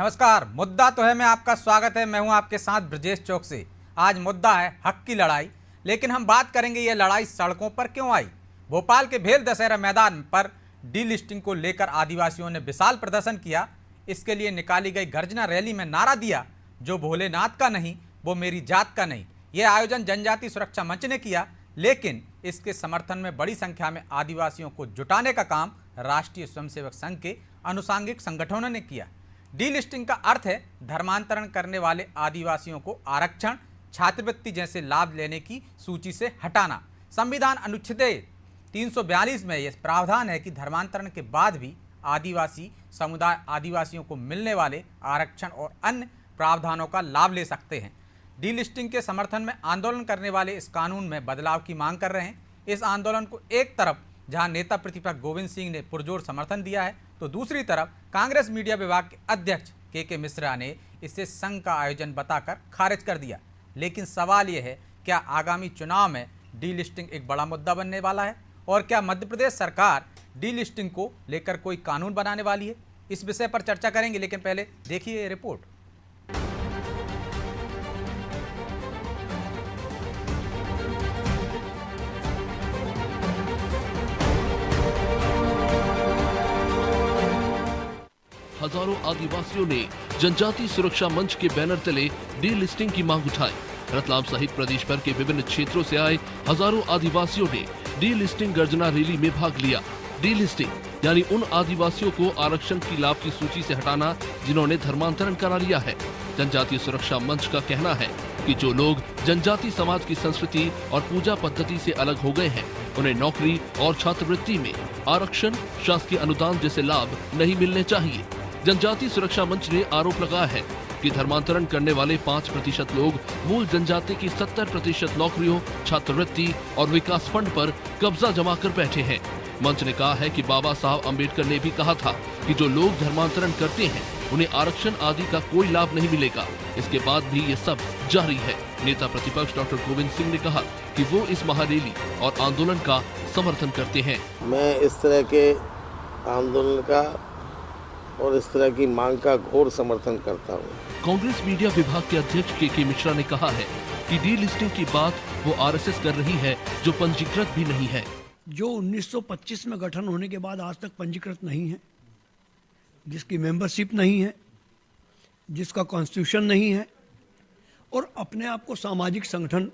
नमस्कार। मुद्दा तो है में आपका स्वागत है। मैं हूं आपके साथ ब्रजेश चौक से। आज मुद्दा है हक की लड़ाई, लेकिन हम बात करेंगे ये लड़ाई सड़कों पर क्यों आई। भोपाल के भेल दशहरा मैदान पर डीलिस्टिंग को लेकर आदिवासियों ने विशाल प्रदर्शन किया। इसके लिए निकाली गई गर्जना रैली में नारा दिया, जो भोलेनाथ का नहीं वो मेरी जात का नहीं। यह आयोजन जनजाति सुरक्षा मंच ने किया, लेकिन इसके समर्थन में बड़ी संख्या में आदिवासियों को जुटाने का काम राष्ट्रीय स्वयंसेवक संघ के अनुसांगिक संगठनों ने किया। डीलिस्टिंग का अर्थ है धर्मांतरण करने वाले आदिवासियों को आरक्षण, छात्रवृत्ति जैसे लाभ लेने की सूची से हटाना। संविधान अनुच्छेद 342 में यह प्रावधान है कि धर्मांतरण के बाद भी आदिवासी समुदाय आदिवासियों को मिलने वाले आरक्षण और अन्य प्रावधानों का लाभ ले सकते हैं। डीलिस्टिंग के समर्थन में आंदोलन करने वाले इस कानून में बदलाव की मांग कर रहे हैं। इस आंदोलन को एक तरफ जहां नेता प्रतिपक्ष गोविंद सिंह ने पुरजोर समर्थन दिया है, तो दूसरी तरफ कांग्रेस मीडिया विभाग के अध्यक्ष के मिश्रा ने इसे संघ का आयोजन बताकर खारिज कर दिया। लेकिन सवाल यह है, क्या आगामी चुनाव में डीलिस्टिंग एक बड़ा मुद्दा बनने वाला है और क्या मध्य प्रदेश सरकार डीलिस्टिंग को लेकर कोई कानून बनाने वाली है? इस विषय पर चर्चा करेंगे, लेकिन पहले देखिए ये रिपोर्ट। हजारों आदिवासियों ने जनजाति सुरक्षा मंच के बैनर तले डीलिस्टिंग की मांग उठाई। रतलाम सहित प्रदेश भर के विभिन्न क्षेत्रों से आए हजारों आदिवासियों ने डीलिस्टिंग गर्जना रैली में भाग लिया। डीलिस्टिंग यानी उन आदिवासियों को आरक्षण की लाभ की सूची से हटाना जिन्होंने धर्मांतरण करा लिया है। जनजातीय सुरक्षा मंच का कहना है कि जो लोग जनजाति समाज की संस्कृति और पूजा पद्धति से अलग हो गए हैं, उन्हें नौकरी और छात्रवृत्ति में आरक्षण, शासकीय अनुदान जैसे लाभ नहीं मिलने चाहिए। जनजाति सुरक्षा मंच ने आरोप लगाया है कि धर्मांतरण करने वाले 5% लोग मूल जनजाति की 70% नौकरियों, छात्रवृत्ति और विकास फंड पर कब्जा जमा कर बैठे हैं। मंच ने कहा है कि बाबा साहब अम्बेडकर ने भी कहा था कि जो लोग धर्मांतरण करते हैं उन्हें आरक्षण आदि का कोई लाभ नहीं मिलेगा। इसके बाद भी ये सब जारी है। नेता प्रतिपक्ष डॉक्टर गोविंद सिंह ने कहा कि वो इस महारैली और आंदोलन का समर्थन करते हैं। मैं इस तरह के आंदोलन का और इस तरह की मांग का घोर समर्थन करता हूँ। कांग्रेस मीडिया विभाग के अध्यक्ष के मिश्रा ने कहा है कि डीलिस्टिंग की बात वो आरएसएस कर रही है, जो पंजीकृत भी नहीं है। जो 1925 में गठन होने के बाद आज तक पंजीकृत नहीं है, जिसकी मेंबरशिप नहीं है, जिसका कॉन्स्टिट्यूशन नहीं है और अपने आप को सामाजिक संगठन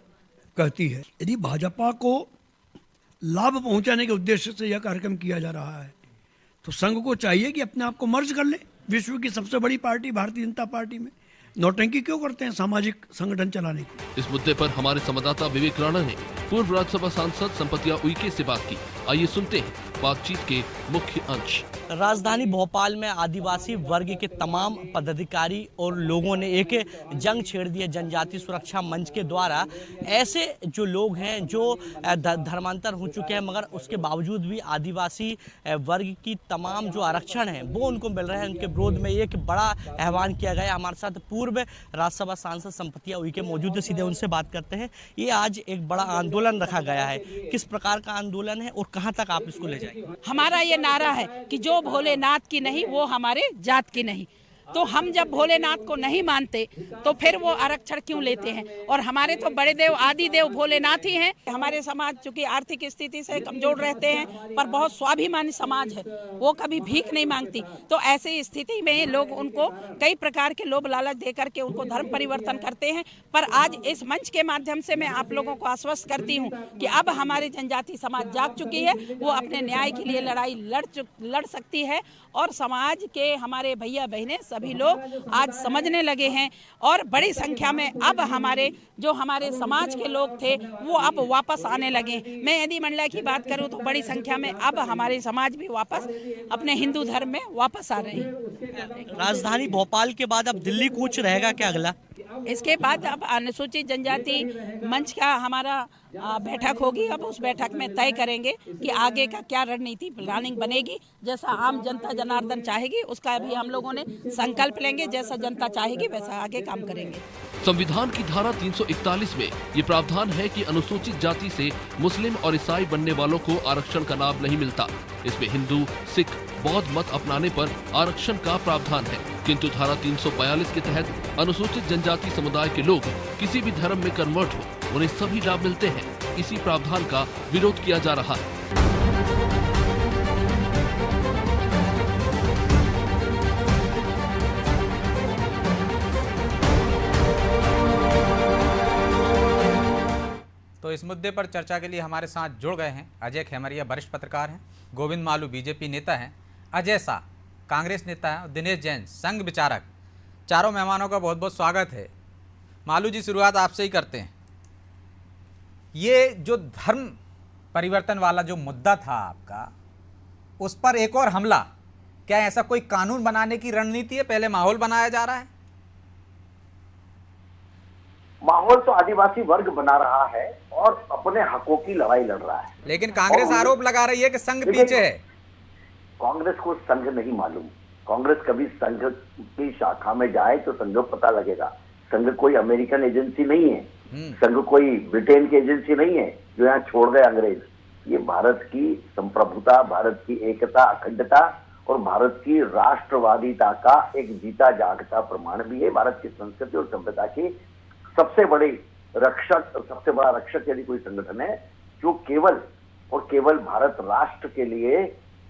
कहती है। यदि भाजपा को लाभ पहुंचाने के उद्देश्य से यह कार्यक्रम किया जा रहा है, तो संघ को चाहिए कि अपने आप को मर्ज कर ले विश्व की सबसे बड़ी पार्टी भारतीय जनता पार्टी में। नौटंकी क्यों करते हैं सामाजिक संगठन चलाने की? इस मुद्दे पर हमारे संवाददाता विवेक राणा ने पूर्व राज्यसभा सांसद संपतिया उइके से बात की। आइए सुनते हैं बातचीत के मुख्य अंश। राजधानी भोपाल में आदिवासी वर्ग के तमाम पदाधिकारी और लोगों ने एक जंग छेड़ दी है जनजाति सुरक्षा मंच के द्वारा। ऐसे जो लोग हैं जो धर्मांतर हो चुके हैं, मगर उसके बावजूद भी आदिवासी वर्ग की तमाम जो आरक्षण है वो उनको मिल रहे हैं, उनके विरोध में एक बड़ा आह्वान किया गया। हमारे साथ पूर्व राज्यसभा सांसद संपतिया उइके मौजूद है, सीधे उनसे बात करते हैं। ये आज एक बड़ा आंदोलन रखा गया है, किस प्रकार का आंदोलन है और कहाँ तक आप इसको ले जाएंगे? हमारा ये नारा है कि जो भोलेनाथ की नहीं वो हमारे जात की नहीं। तो हम जब भोलेनाथ को नहीं मानते तो फिर वो आरक्षण क्यों लेते हैं? और हमारे तो बड़े देव आदि देव भोलेनाथ ही हैं। हमारे समाज चूंकि आर्थिक स्थिति से कमजोर रहते हैं, पर बहुत स्वाभिमानी समाज है, वो कभी भीख नहीं मांगती। तो ऐसी स्थिति में लोग उनको कई प्रकार के लोभ लालच दे करके उनको धर्म परिवर्तन करते हैं। पर आज इस मंच के माध्यम से मैं आप लोगों को आश्वस्त करती हूँ कि अब हमारी जनजाति समाज जाग चुकी है, वो अपने न्याय के लिए लड़ाई लड़ सकती है। और समाज के हमारे भैया बहनें सभी लोग आज समझने लगे हैं और बड़ी संख्या में अब हमारे समाज के लोग थे वो अब वापस आने लगे। मैं यदि मंडला की बात करूं तो बड़ी संख्या में अब हमारे समाज भी वापस अपने हिंदू धर्म में वापस आ रहे हैं। राजधानी भोपाल के बाद अब दिल्ली कूच रहेगा क्या अगला? इसके बाद अब अनुसूचित जनजाति मंच का हमारा बैठक होगी। अब उस बैठक में तय करेंगे कि आगे का क्या रणनीति प्लानिंग बनेगी। जैसा आम जनता जनार्दन चाहेगी उसका भी हम लोगों ने संकल्प लेंगे। जैसा जनता चाहेगी वैसा आगे काम करेंगे। संविधान की धारा 341 में ये प्रावधान है कि अनुसूचित जाति से मुस्लिम और ईसाई बनने वालों को आरक्षण का लाभ नहीं मिलता। इसमें हिंदू, सिख, बौद्ध मत अपनाने पर आरक्षण का प्रावधान है। किंतु धारा 342 के तहत अनुसूचित जनजाति समुदाय के लोग किसी भी धर्म में कन्वर्ट हो, उन्हें सभी लाभ मिलते हैं। इसी प्रावधान का विरोध किया जा रहा है। तो इस मुद्दे पर चर्चा के लिए हमारे साथ जुड़ गए हैं अजय खेमरिया, वरिष्ठ पत्रकार हैं, गोविंद मालू बीजेपी नेता हैं, अजय शाह कांग्रेस नेता हैं और दिनेश जैन संघ विचारक। चारों मेहमानों का बहुत बहुत स्वागत है। मालू जी, शुरुआत आपसे ही करते हैं। ये जो धर्म परिवर्तन वाला जो मुद्दा था आपका, उस पर एक और हमला, क्या ऐसा कोई कानून बनाने की रणनीति है? पहले माहौल बनाया जा रहा है? माहौल तो आदिवासी वर्ग बना रहा है और अपने हकों की लड़ाई लड़ रहा है। लेकिन कांग्रेस आरोप लगा रही है कि संघ पीछे है। कांग्रेस को संघ नहीं मालूम। कांग्रेस कभी संघ की शाखा में जाए तो संघ को पता लगेगा। संघ कोई अमेरिकन एजेंसी नहीं है, संघ कोई ब्रिटेन की एजेंसी नहीं है जो यहाँ छोड़ गए अंग्रेज। ये भारत की संप्रभुता, भारत की एकता, अखंडता और भारत की राष्ट्रवादिता का एक जीता जागता प्रमाण भी है। भारत की संस्कृति और सभ्यता की सबसे बड़ी रक्षक, सबसे बड़ा रक्षक यदि कोई संगठन है जो केवल और केवल भारत राष्ट्र के लिए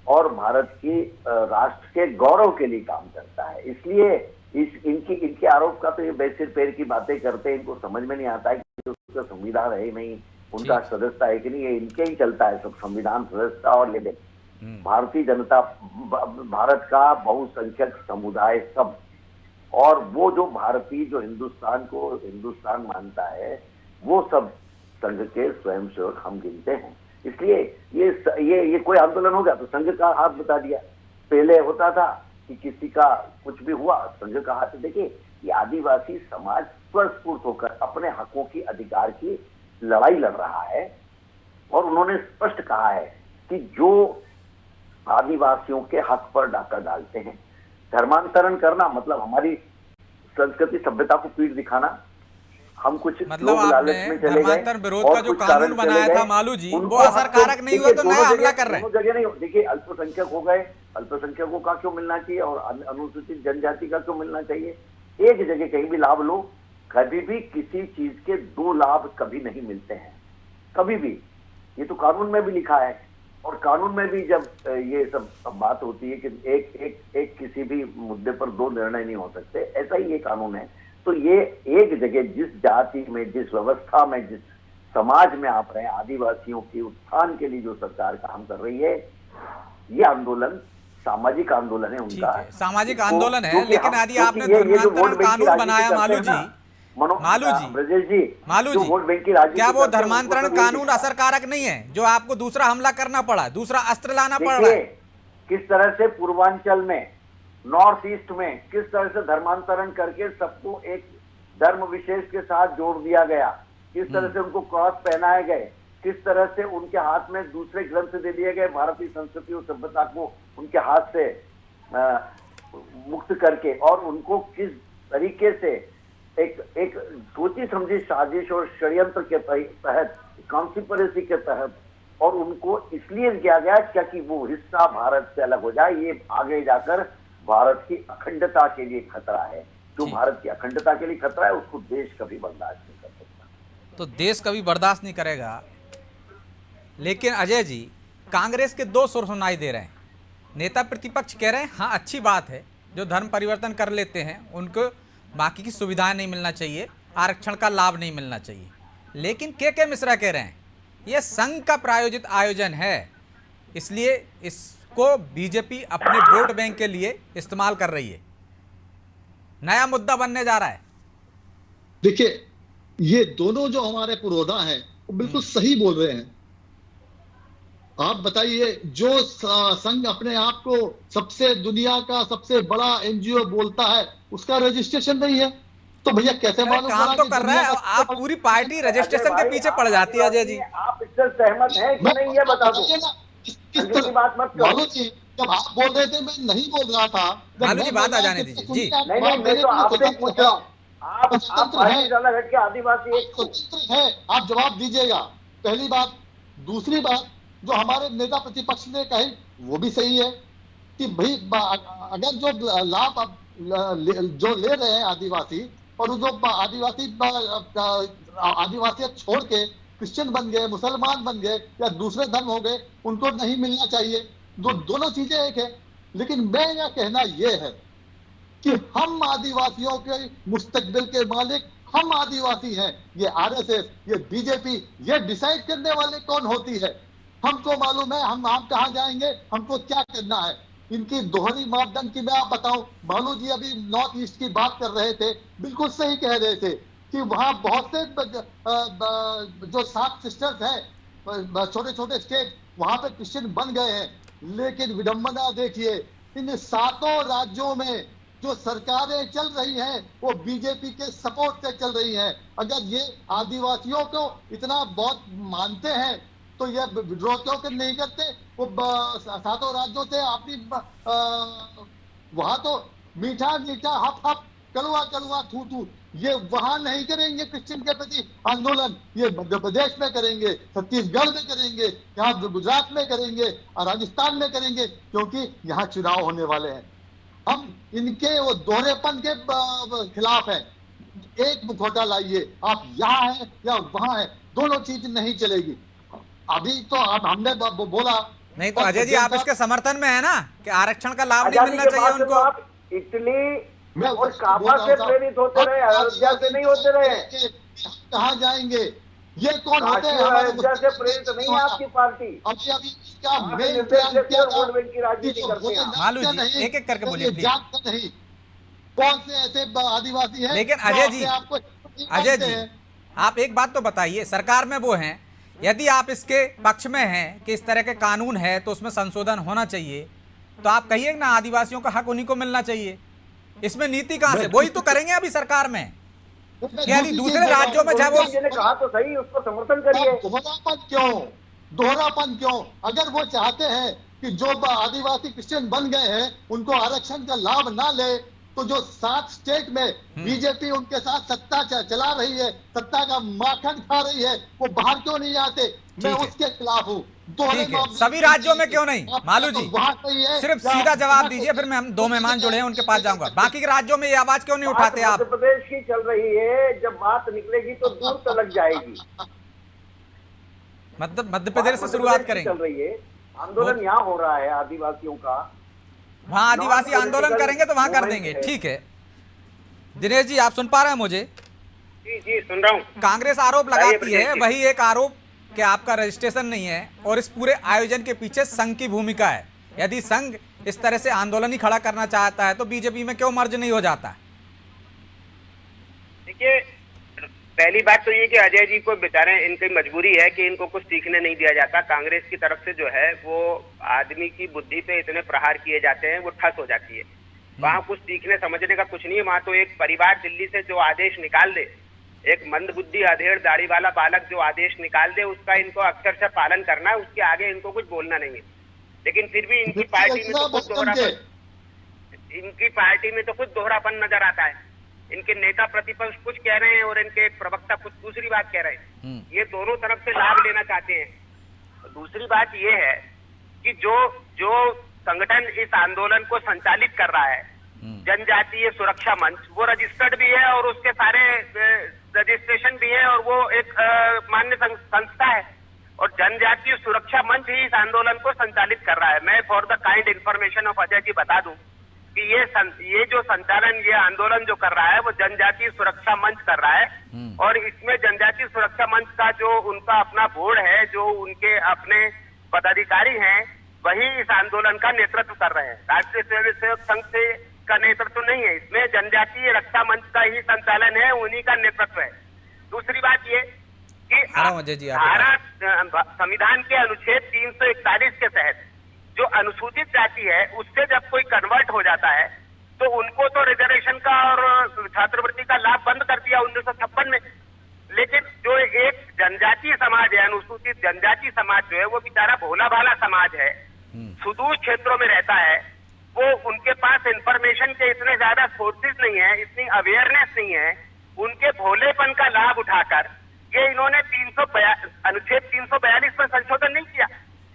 और भारत की राष्ट्र के गौरव के लिए काम करता है। इसलिए इनके आरोप का तो ये बेसिर पैर की बातें करते हैं। इनको समझ में नहीं आता है कि उसका संविधान है नहीं, उनका सदस्यता है कि नहीं, ये इनके ही चलता है सब संविधान, सदस्यता और लेकिन भारतीय जनता, भारत का बहुसंख्यक समुदाय सब, और वो जो भारतीय जो हिंदुस्तान को हिंदुस्तान मानता है, वो सब संघ के स्वयंसेवक हम गिनते हैं। इसलिए ये कोई आंदोलन हो गया तो संघ का हाथ बता दिया। पहले होता था कि किसी का कुछ भी हुआ संघ का हाथ। देखिए, ये आदिवासी समाज स्वस्फूर्त होकर अपने हकों की, अधिकार की लड़ाई लड़ रहा है और उन्होंने स्पष्ट कहा है कि जो आदिवासियों के हक पर डाका डालते हैं, धर्मांतरण करना मतलब हमारी संस्कृति सभ्यता को पीठ दिखाना, हम कुछ मतलब आपने धर्मांतरण विरोध का जो कानून बनाया था मालू जी, वो असरकारक नहीं हुआ तो नया हमला कर रहे हैं। जगह नहीं, देखिए अल्पसंख्यक हो गए, अल्पसंख्यकों का क्यों मिलना चाहिए और अनुसूचित जनजाति का क्यों मिलना चाहिए? एक जगह कहीं भी लाभ लो। कभी भी किसी चीज के दो लाभ कभी नहीं मिलते हैं, कभी भी। ये तो कानून में भी लिखा है और कानून में भी जब ये सब बात होती है कि एक किसी भी मुद्दे पर दो निर्णय नहीं हो सकते, ऐसा ही ये कानून है। तो ये एक जगह जिस जाति में, जिस व्यवस्था में, जिस समाज में आप रहे, आदिवासियों के उत्थान के लिए जो सरकार काम कर रही है, ये आंदोलन सामाजिक आंदोलन है उनका। सामाजिक आंदोलन है, लेकिन यदि आपने धर्मांतरण कानून बनाया मालू जी, ब्रजेश जी, क्या वो धर्मांतरण कानून असरकारक नहीं है जो आपको दूसरा हमला करना पड़ा, दूसरा अस्त्र लाना पड़ रहा है? किस तरह से पूर्वांचल में, नॉर्थ ईस्ट में किस तरह से धर्मांतरण करके सबको एक धर्म विशेष के साथ जोड़ दिया गया, किस तरह से उनको क्रॉस पहनाए गए, किस तरह से उनके हाथ में दूसरे ग्रंथ दे दिए गए, भारतीय संस्कृति और सभ्यता को उनके हाथ से मुक्त करके, और उनको किस तरीके से एक सोची समझी साजिश और षड्यंत्र के तहत, कॉन्स्पिरेसी के तहत, और उनको इसलिए किया गया क्योंकि वो हिस्सा भारत से अलग हो जाए। ये आगे जाकर भारत की अखंडता के लिए खतरा है। जो भारत की अखंडता के लिए खतरा है उसको देश कभी बर्दाश्त नहीं कर सकता। तो देश कभी बर्दाश्त नहीं करेगा। लेकिन अजय जी, कांग्रेस के दो सुर सुनाई दे रहे हैं। नेता प्रतिपक्ष कह रहे हैं हाँ अच्छी बात है, जो धर्म परिवर्तन कर लेते हैं उनको बाकी की सुविधाएं नहीं मिलना चाहिए, आरक्षण का लाभ नहीं मिलना चाहिए। लेकिन के मिश्रा कह रहे हैं यह संघ का प्रायोजित आयोजन है, इसलिए इसको बीजेपी अपने वोट बैंक के लिए इस्तेमाल कर रही है, नया मुद्दा बनने जा रहा है। देखिए, ये दोनों जो हमारे पुरोधा हैं वो बिल्कुल सही बोल रहे हैं। आप बताइए, जो संघ अपने आप को सबसे दुनिया का सबसे बड़ा एनजीओ बोलता है, उसका रजिस्ट्रेशन नहीं है, तो भैया कैसे मालूम काम तो कर रहा है? आप पूरी पार्टी रजिस्ट्रेशन के पीछे पड़ जाती है। अजय जी, आप इससे सहमत हैं कि नहीं, ये बता दो। किस तरह बात मत करो जी, जब आप बोल रहे थे मैं नहीं बोल रहा था। मालू जी बात आ जाने दीजिए जी। नहीं, मैं तो आपसे पूछ रहा हूँ, आप ज्यादा हट के आदिवासी एक स्वतंत्र है, आप जवाब दीजिएगा, पहली बात। दूसरी बात, जो हमारे नेता प्रतिपक्ष ने कही वो भी सही है कि भाई अगर जो लाभ जो ले रहे हैं आदिवासी, और जो आदिवासी छोड़ के क्रिश्चियन बन गए, मुसलमान बन गए या दूसरे धर्म हो गए, उनको नहीं मिलना चाहिए। दोनों चीजें एक है। लेकिन मैं यह कहना यह है कि हम आदिवासियों के मुस्तकबिल के मालिक हम आदिवासी हैं। ये आरएसएस, ये बीजेपी, ये डिसाइड करने वाले कौन होती है? हमको मालूम है हम कहाँ जाएंगे, हमको क्या करना है। इनकी दोहरी मापदंड की मैं आप बताऊं, मालू जी अभी नॉर्थ ईस्ट की बात कर रहे थे, बिल्कुल सही कह रहे थे कि वहां बहुत से जो 7 सिस्टर्स हैं, छोटे छोटे स्टेट, वहां पे क्रिश्चियन बन गए हैं। लेकिन विडंबना देखिए, इन 7 राज्यों में जो सरकारें चल रही हैं वो बीजेपी के सपोर्ट से चल रही हैं। अगर ये आदिवासियों को इतना बहुत मानते हैं तो ये विद्रोह क्यों नहीं करते? वो 7 राज्यों से अपनी वहां तो मीठा मीठा हप हप, कड़वा कड़वा थू थू, ये वहां नहीं करेंगे क्रिश्चियन के प्रति आंदोलन। ये मध्य प्रदेश में करेंगे, छत्तीसगढ़ में करेंगे, यहाँ गुजरात में करेंगे और राजस्थान में करेंगे, क्योंकि यहाँ चुनाव होने वाले हैं। हम इनके वो दोहरेपन के खिलाफ हैं। एक मुखौटा लाइए, आप यहाँ हैं या वहां हैं, दोनों चीज नहीं चलेगी। अभी तो हमने बोला नहीं, तो अजय जी आप इसके समर्थन में है ना कि आरक्षण का लाभ नहीं मिलना चाहिए उनको? इटली और काबा से प्रेरित होते रहे, अयोध्या से नहीं होते रहे। कहाँ जाएंगे? ये कौन होते हैं? अयोध्या से प्रेरित नहीं है आपकी पार्टी। अभी क्या मेन प्लान क्या था? मालू जी एक एक करके बोलिए प्लीज। नहीं, कौन से ऐसे आदिवासी हैं? लेकिन अजय जी आप एक बात तो बताइए, सरकार में वो हैं, यदि आप इसके पक्ष में हैं कि इस तरह के कानून है तो उसमें संशोधन होना चाहिए, तो आप कहिए ना आदिवासियों का हक उन्हीं को मिलना चाहिए। इसमें नीति कहां से? वही तो करेंगे अभी सरकार में। यदि दूसरे राज्यों में जब वो कहा तो सही, उसको समर्थन करिए। दोहरापन क्यों? अगर वो चाहते हैं कि जो आदिवासी क्रिश्चियन बन गए हैं उनको आरक्षण का लाभ ना ले, तो जो 7 स्टेट में बीजेपी उनके साथ सत्ता चला रही है, सत्ता का माखन खा रही है, वो बाहर क्यों नहीं आते? मैं उसके खिलाफ हूँ। ठीक है, सभी राज्यों में क्यों नहीं? मालू जी सिर्फ सीधा जवाब दीजिए, फिर मैं हम 2 मेहमान जुड़े हैं उनके पास जाऊंगा। बाकी के राज्यों में ये आवाज क्यों नहीं उठाते आप? मध्य प्रदेश की चल रही है, जब बात निकलेगी तो दूर तक जाएगी। मध्य प्रदेश से शुरुआत करेंगे। चल रही है, आंदोलन यहाँ हो रहा है आदिवासियों का, वहां आदिवासी आंदोलन करेंगे तो वहां कर देंगे। ठीक है दिनेश जी, आप सुन पा रहे हैं मुझे? जी सुन रहा हूँ। कांग्रेस आरोप लगाती है, वही एक आरोप कि आपका रजिस्ट्रेशन नहीं है और इस पूरे आयोजन के पीछे संघ की भूमिका है। यदि संघ इस तरह से आंदोलन ही खड़ा करना चाहता है तो बीजेपी में क्यों मर्ज नहीं हो जाता? देखिए, पहली बात तो ये कि अजय जी को बेचारे इनकी मजबूरी है कि इनको कुछ सीखने नहीं दिया जाता। कांग्रेस की तरफ से जो है वो आदमी की बुद्धि पे इतने प्रहार किए जाते हैं, वो ठस हो जाती है। वहाँ कुछ सीखने समझने का कुछ नहीं है। वहाँ तो एक परिवार दिल्ली से जो आदेश निकाल दे, एक मंदबुद्धि अधेड़ दाढ़ी वाला बालक जो आदेश निकाल दे, उसका इनको अक्षरशः पालन करना है, उसके आगे इनको कुछ बोलना नहीं है। लेकिन फिर भी इनकी पार्टी में तो कुछ दोहरापन नजर आता है। इनके नेता प्रतिपक्ष कुछ कह रहे हैं और इनके एक प्रवक्ता कुछ दूसरी बात कह रहे हैं। ये दोनों तरफ से लाभ लेना चाहते हैं। दूसरी बात ये है कि जो संगठन इस आंदोलन को संचालित कर रहा है, जनजातीय सुरक्षा मंच, वो रजिस्टर्ड भी है और उसके सारे रजिस्ट्रेशन भी है और वो एक मान्य संस्था है, और जनजातीय सुरक्षा मंच ही इस आंदोलन को संचालित कर रहा है। मैं for the kind information of Ajay ji बता दूं कि ये जो संचालन, ये आंदोलन जो कर रहा है वो जनजातीय सुरक्षा मंच कर रहा है, और इसमें जनजातीय सुरक्षा मंच का जो उनका अपना बोर्ड है, जो उनके अपने पदाधिकारी हैं, वही इस आंदोलन का नेतृत्व कर रहे हैं। राष्ट्रीय स्वयंसेवक संघ से का नेतृत्व नहीं है इसमें, जनजातीय रक्षा मंच का ही संचालन है, उन्हीं का नेतृत्व है। दूसरी बात ये कि संविधान के अनुच्छेद 341 के तहत जो अनुसूचित जाति है उससे जब कोई कन्वर्ट हो जाता है तो उनको तो रिजर्वेशन का और छात्रवृत्ति का लाभ बंद कर दिया 1956 में। लेकिन जो एक जनजातीय समाज है, अनुसूचित जनजाति समाज जो है, वो बेचारा भोला भाला समाज है, सुदूर क्षेत्रों में रहता है, वो उनके पास इंफॉर्मेशन के इतने ज्यादा सोर्सेज नहीं है, इतनी अवेयरनेस नहीं है। उनके भोलेपन का लाभ उठाकर ये इन्होंने अनुच्छेद 342 में संशोधन नहीं किया,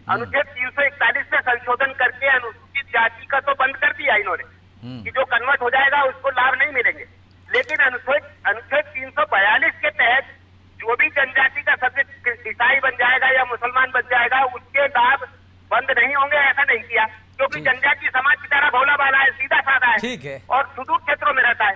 अनुच्छेद 341 में संशोधन करके अनुसूचित जाति का तो बंद कर दिया इन्होंने। कि जो कन्वर्ट हो जाएगा उसको लाभ नहीं मिलेंगे। लेकिन अनुच्छेद 342 के तहत जो भी जनजाति का सदस्य ईसाई बन जाएगा या मुसलमान बन जाएगा उसके लाभ बंद नहीं होंगे, ऐसा नहीं किया, क्योंकि जनजाति समाज बेचारा भोला भाला है, सीधा साधा है, ठीक है, और सुदूर क्षेत्रों में रहता है।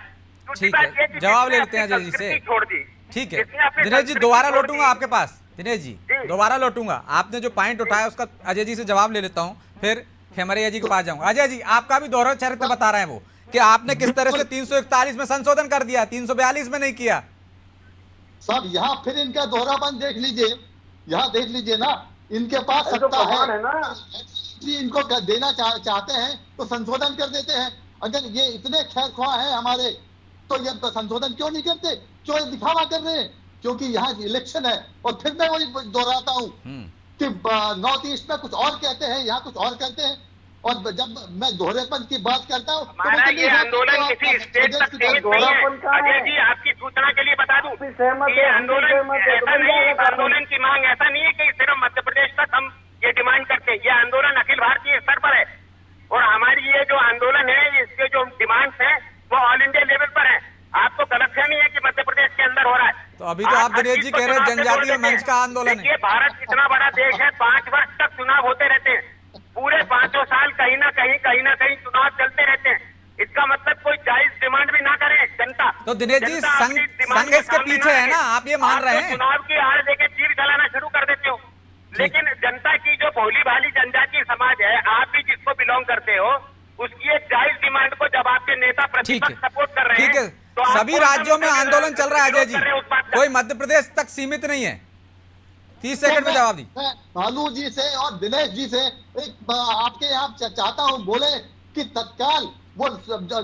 ठीक है, जवाब ले लेते हैं अजय जी से। छोड़ दी, ठीक है दिनेश जी, दोबारा लौटूंगा आपके पास। दिनेश जी दोबारा लौटूंगा, आपने जो पॉइंट उठाया उसका अजय जी से जवाब ले लेता हूँ, फिर खेमरिया जी के पास जाऊंगा। अजय जी, आपका भी दोहरा चरित्र बता रहे हैं वो कि आपने किस तरह से 341 में संशोधन कर दिया, 342 में नहीं किया। साहब यहाँ फिर इनका दोहरापन देख लीजिए, यहाँ देख लीजिए ना, इनके पास सत्ता है ना, इनको देना चाहते हैं तो संशोधन कर देते हैं। अगर ये इतने खैरख्वाह हैं हमारे तो ये संशोधन क्यों नहीं करते, क्यों दिखावा कर रहे हैं? क्योंकि यहाँ इलेक्शन है। और फिर मैं वही दोहराता हूँ कि नॉर्थ ईस्ट में कुछ और कहते हैं, यहाँ कुछ और करते हैं। और जब मैं दोहरेपन की बात करता हूँ हमारा ये आंदोलन किसी स्टेट तक सीमित नहीं है। अजय जी, आपकी सूचना के लिए बता दूं, ये आंदोलन ऐसा नहीं है, आंदोलन की मांग ऐसा नहीं है कि सिर्फ मध्य प्रदेश तक हम ये डिमांड करते हैं। ये आंदोलन अखिल भारतीय स्तर पर है और हमारी ये जो आंदोलन है, इसके जो डिमांड्स हैं वो ऑल इंडिया लेवल पर है। आपको गलतफहमी है कि मध्य प्रदेश के अंदर हो रहा है। तो अभी तो आप दिनेश जी कह रहे हैं जनजातीय मंच का आंदोलन है। ये भारत इतना बड़ा देश है, 5 वर्ष तक चुनाव होते रहते हैं, पूरे 5 साल कहीं ना कहीं चुनाव चलते रहते हैं। इसका मतलब कोई जायज डिमांड भी ना करे जनता। तो दिनेश जी, संघ इसके पीछे है ना, आप ये मान रहे हैं? चुनाव की आड़ देके तीर चलाना शुरू कर देते हो, लेकिन जनता की जो भोली भाली जनजातीय समाज है, आप भी जिसको बिलोंग करते हो, उसकी एक जायज डिमांड को जब आपके नेता प्रतिपक्ष सपोर्ट कर रहे हैं, ठीक है, सभी राज्यों में आंदोलन चल रहा है अजय जी, कोई मध्य प्रदेश तक सीमित नहीं है। 30 सेकंड में जवाब दी। भालू जी से और दिनेश जी से एक आपके यहाँ चाहता हूँ बोले कि तत्काल वो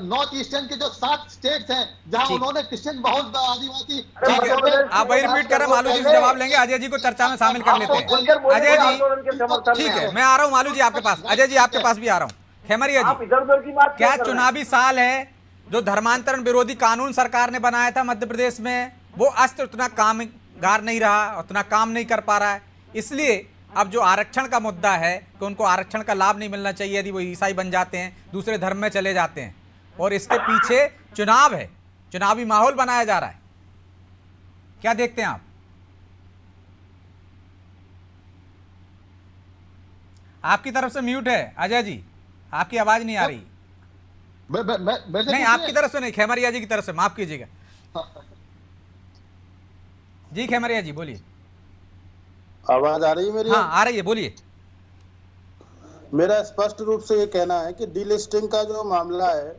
नॉर्थ ईस्टर्न के जो 7 स्टेट्स हैं जहाँ उन्होंने क्रिश्चियन बहुत आदिवासी, ठीक है, आप वही रिपीट कर रहे हैं, मालू जी से जवाब लेंगे, अजय जी को चर्चा में शामिल कर लेते हैं। अजय जी ठीक है, मैं आ रहा हूँ मालू जी आपके पास, अजय जी आपके पास भी आ रहा हूँ। खेमरिया जी, क्या चुनावी साल है, जो धर्मांतरण विरोधी कानून सरकार ने बनाया था मध्य प्रदेश में, वो अस्त्र उतना कामगार नहीं रहा, उतना काम नहीं कर पा रहा है, इसलिए अब जो आरक्षण का मुद्दा है कि उनको आरक्षण का लाभ नहीं मिलना चाहिए यदि वो ईसाई बन जाते हैं, दूसरे धर्म में चले जाते हैं, और इसके पीछे चुनाव है, चुनावी माहौल बनाया जा रहा है। क्या देखते हैं आप? आपकी तरफ से म्यूट है अजय जी, आपकी आवाज नहीं आ रही। नहीं, आपकी तरफ से नहीं, खेमरिया जी की तरफ से, माफ कीजिएगा जी। खेमरिया जी बोलिए। आवाज आ रही है मेरी? हाँ आ रही है, बोलिए। मेरा स्पष्ट रूप से ये कहना है कि डीलिस्टिंग का जो मामला है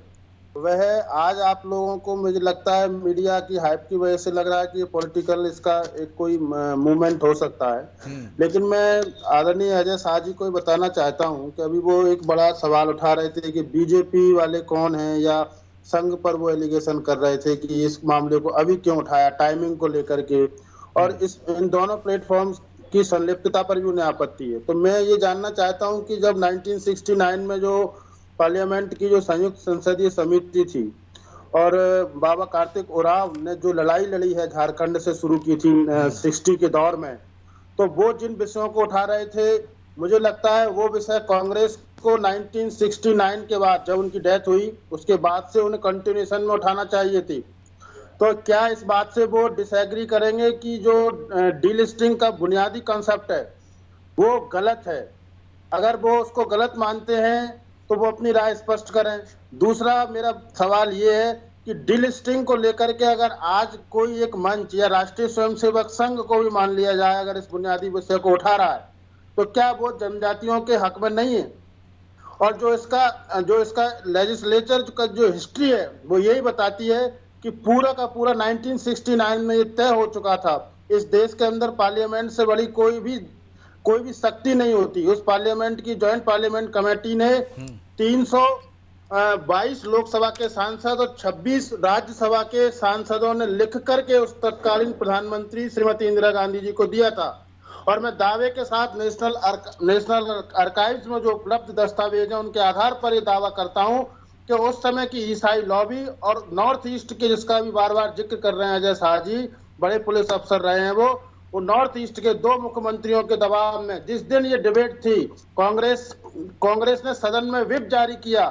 वह आज आप लोगों को, मुझे लगता है मीडिया की हाइप की वजह से लग रहा है कि ये पॉलिटिकल इसका एक कोई मूवमेंट हो सकता है, लेकिन मैं आदरणीय अजय शाह जी को बताना चाहता हूं कि अभी वो एक बड़ा सवाल उठा रहे थे कि बीजेपी वाले कौन हैं, या संघ पर वो एलिगेशन कर रहे थे कि इस मामले को अभी क्यों उठाया, टाइमिंग को लेकर के, और इन दोनों प्लेटफॉर्म्स की संलिप्तता पर भी उन्हें आपत्ति है। तो मैं ये जानना चाहता हूं कि जब 1969 में जो पार्लियामेंट की जो संयुक्त संसदीय समिति थी और बाबा कार्तिक उरांव ने जो लड़ाई लड़ी है झारखंड से शुरू की थी 60 के दौर में, तो वो जिन विषयों को उठा रहे थे, मुझे लगता है वो विषय कांग्रेस को 1969 के बाद जब उनकी डेथ हुई उसके बाद से उन्हें कंटिन्यूएशन में उठाना चाहिए थी। तो क्या इस बात से वो डिसएग्री करेंगे कि जो डीलिस्टिंग का बुनियादी कॉन्सेप्ट है वो गलत है? अगर वो उसको गलत मानते हैं तो वो अपनी राय स्पष्ट करें। दूसरा मेरा सवाल ये है कि डीलिस्टिंग को लेकर के अगर आज कोई एक मंच या राष्ट्रीय स्वयंसेवक संघ को भी मान लिया जाए अगर इस बुनियादी विषय को उठा रहा है, तो क्या वो जनजातियों के हक में नहीं है? और जो इसका लेजिस्लेचर का जो हिस्ट्री है वो यही बताती है कि पूरा का पूरा 1969 में ये तय हो चुका था, इस देश के अंदर पार्लियामेंट से बड़ी कोई भी शक्ति नहीं होती। उस पार्लियामेंट की ज्वाइंट पार्लियामेंट कमेटी ने 322 लोकसभा के सांसद और 26 राज्यसभा के सांसदों ने लिख करके उस तत्कालीन प्रधानमंत्री श्रीमती इंदिरा गांधी जी को दिया था। और मैं दावे के साथ नेशनल आर्काइव्स में जो उपलब्ध दस्तावेज हैं उनके आधार पर ये दावा करता हूं कि उस समय की ईसाई लॉबी और नॉर्थ ईस्ट के, जिसका भी बार बार जिक्र कर रहे हैं अजय शाह जी, बड़े पुलिस अफसर रहे हैं वो नॉर्थ ईस्ट के 2 मुख्यमंत्रियों के दबाव में, जिस दिन ये डिबेट थी, कांग्रेस ने सदन में व्हिप जारी किया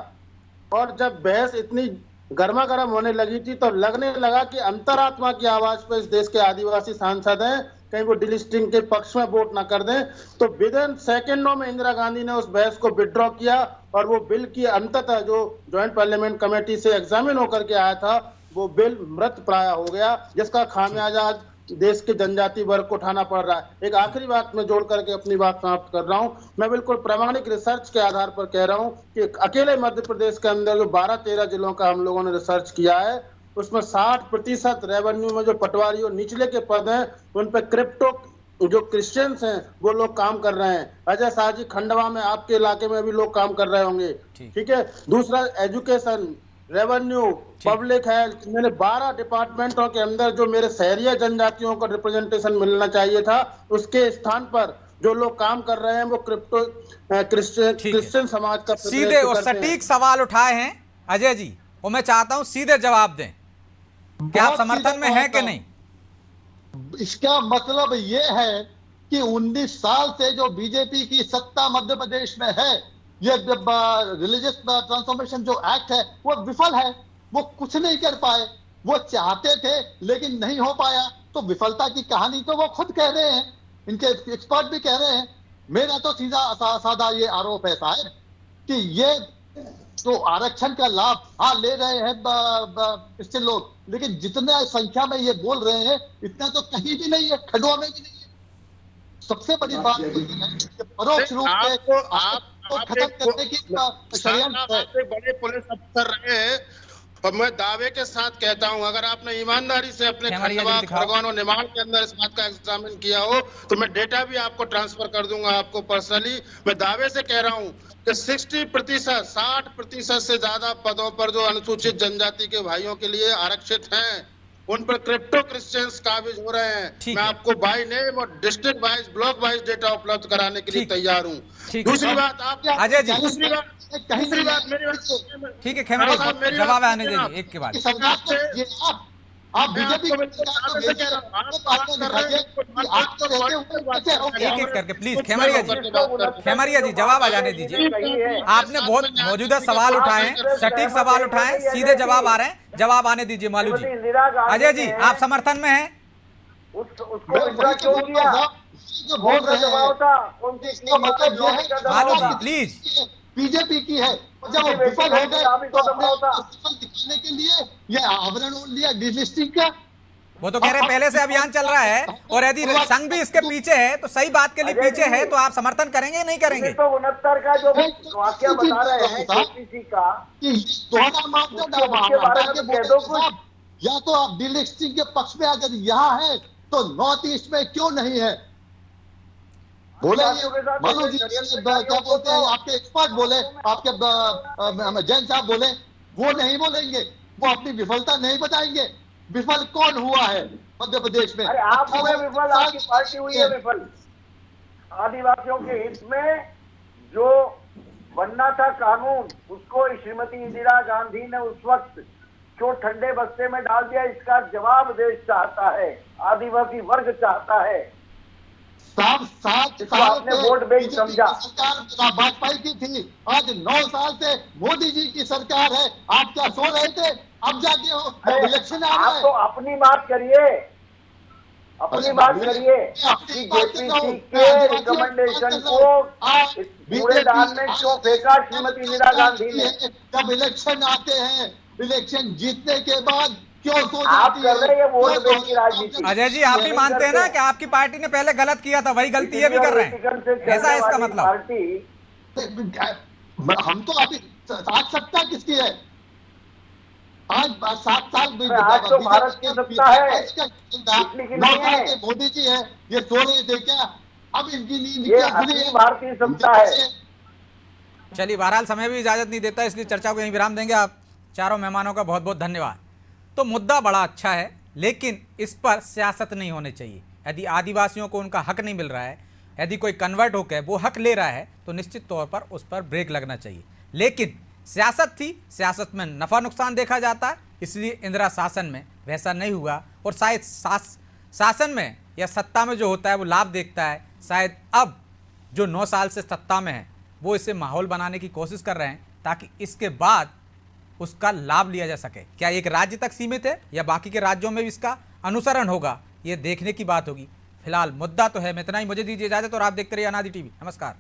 और जब बहस इतनी गर्मा गर्म होने लगी थी तो लगने लगा कि अंतरात्मा की आवाज पर इस देश के आदिवासी सांसद हैं, कहीं वो डिलिस्टिंग के पक्ष में वोट ना कर दें। तो विद इन सेकेंडों में इंदिरा गांधी ने उस बहस को विड्रॉ किया और वो बिल की अंततः जो ज्वाइंट पार्लियामेंट कमेटी से एग्जामिन होकर के आया था, वो बिल मृत प्राय हो गया, जिसका खामियाजा आज देश के जनजाति वर्ग को उठाना पड़ रहा है। एक आखिरी बात में जोड़ करके अपनी बात समाप्त कर रहा हूं। मैं बिल्कुल प्रामाणिक रिसर्च के आधार पर कह रहा हूं कि अकेले मध्य प्रदेश के अंदर जो 12-13 जिलों का हम लोगों ने रिसर्च किया है, उसमें 60% रेवेन्यू में जो पटवारी और निचले के पद हैं उन पर क्रिप्टो जो क्रिश्चियंस हैं वो लोग काम कर रहे हैं। अजय शाह जी, खंडवा में आपके इलाके में भी लोग काम कर रहे होंगे, ठीक है। दूसरा एजुकेशन, रेवेन्यू, पब्लिक हेल्थ, मैंने 12 डिपार्टमेंटों के अंदर जो मेरे शहरी जनजातियों को रिप्रेजेंटेशन मिलना चाहिए था, उसके स्थान पर जो लोग काम कर रहे हैं वो क्रिप्टो क्रिश्चियन समाज का सीधे और सटीक सवाल उठाए हैं अजय जी, और मैं चाहता हूं सीधे जवाब दें कि आप समर्थन में हैं कि नहीं। इसका मतलब ये है कि 19 साल से जो बीजेपी की सत्ता मध्य प्रदेश में है, ये रिलीजियस ट्रांसफॉर्मेशन जो एक्ट है वो विफल है। वो कुछ नहीं कर पाए, वो चाहते थे लेकिन नहीं हो पाया। तो विफलता की कहानी तो वो खुद कह रहे हैं, इनके एक्सपर्ट भी कह रहे हैं। मेरा तो सीधा सादा ये आरोप है साहब कि ये तो आरक्षण का लाभ ले रहे हैं इससे लोग, लेकिन जितने संख्या में ये बोल रहे हैं इतना तो कहीं भी नहीं है, खंडवा में भी नहीं है। सबसे बड़ी बात ये है कि परोक्ष रूप से खत्म करने की षड्यंत्र है। बड़े पुलिस अफसर रहे हैं और मैं दावे के साथ कहता हूं, अगर आपने ईमानदारी से अपने खंडवा, खरगोन और निमाड़ के अंदर इस बात का एग्जामिन किया हो तो मैं डेटा भी आपको ट्रांसफर कर दूंगा आपको पर्सनली। मैं दावे से कह रहा हूं कि 60% से ज्यादा पदों पर जो अनुसूचित जनजाति के भाइयों के लिए आरक्षित हैं, उन पर क्रिप्टो क्रिश्चियंस काबिज हो रहे हैं। मैं आपको बाय नेम और district wise, block wise data उपलब्ध कराने के लिए तैयार हूँ। दूसरी बात आप अजय जी, दूसरी बात मेरी ठीक है, खेमड़ी साहब जवाब आने दीजिए एक के बाद। आप बीजेपी एक करके प्लीज खेमरिया जी जवाब आ जाने दीजिए। आपने बहुत मौजूदा सवाल उठाए हैं, सटीक सवाल उठाए हैं, सीधे जवाब आ रहे हैं, जवाब आने दीजिए मालू जी। अजय जी, आप समर्थन में हैं? मालू जी प्लीज। बीजेपी की है, जब वो विफल हो गए तो अपने विफल दिखाने के लिए ये आवरण ओढ़ लिया डिलिस्टिंग का। वो तो कह रहे पहले से अभियान चल रहा है और यदि संघ भी इसके पीछे है तो सही बात के लिए पीछे है तो आप समर्थन करेंगे नहीं करेंगे? 1969 का जो वाकया बता रहे हैं केपीसी का, या तो आप डिलिस्टिंग के पक्ष में अगर यहाँ है तो नॉर्थ ईस्ट में क्यों नहीं है? बोले मनु जी क्या बोलते हैं, आपके एक्सपर्ट बोले, आपके जैन साहब बोले, वो नहीं बोलेंगे, वो अपनी विफलता नहीं बताएंगे। विफल कौन हुआ है मध्य प्रदेश में? अरे आप हुए विफल, आपकी पार्टी हुई है विफल। आदिवासियों के हित में जो बनना था कानून, उसको श्रीमती इंदिरा गांधी ने उस वक्त क्यों ठंडे बस्ते में डाल दिया, इसका जवाब देश चाहता है, आदिवासी वर्ग चाहता है। आपने वोट बैंक समझा। सरकार वाजपेयी की थी, आज 9 साल से मोदी जी की सरकार है। आप क्या सो रहे थे? अब जाके हो इलेक्शन आ रहा है। तो अपनी बात करिए, अपनी बात करिए। जेपीसी के रिकमेंडेशन को कूड़ेदान में क्यों फेंका श्रीमती इंदिरा गांधी ने? जब इलेक्शन आते हैं, इलेक्शन जीतने के बाद क्यों आप कर रहे हैं वोट बैंक की राजनीति? अजय जी, आप भी मानते हैं ना कि आपकी पार्टी ने पहले गलत किया था, वही गलती ये भी कर रहे हैं, ऐसा है इसका मतलब? हम तो अभी आज सत्ता किसकी है? आज 7 साल आज तो भारत की सत्ता है, मोदी जी है, ये सो रहे थे क्या? अब इनकी नींद भारतीय सत्ता है। चलिए, बहरहाल समय भी इजाजत नहीं देता, इसलिए चर्चा को यहीं विराम देंगे। आप चारों मेहमानों का बहुत बहुत धन्यवाद। तो मुद्दा बड़ा अच्छा है, लेकिन इस पर सियासत नहीं होनी चाहिए। यदि आदिवासियों को उनका हक नहीं मिल रहा है, यदि कोई कन्वर्ट होकर वो हक ले रहा है तो निश्चित तौर पर उस पर ब्रेक लगना चाहिए। लेकिन सियासत थी, सियासत में नफ़ा नुकसान देखा जाता है, इसलिए इंदिरा शासन में वैसा नहीं हुआ। और शायद शासन में या सत्ता में जो होता है वो लाभ देखता है। शायद अब जो 9 साल से सत्ता में है वो इसे माहौल बनाने की कोशिश कर रहे हैं ताकि इसके बाद उसका लाभ लिया जा सके। क्या एक राज्य तक सीमित है या बाकी के राज्यों में भी इसका अनुसरण होगा, ये देखने की बात होगी। फिलहाल मुद्दा तो है। मैं इतना ही, मुझे दीजिए इजाजत और आप देखते रहिए अनादि टीवी। नमस्कार।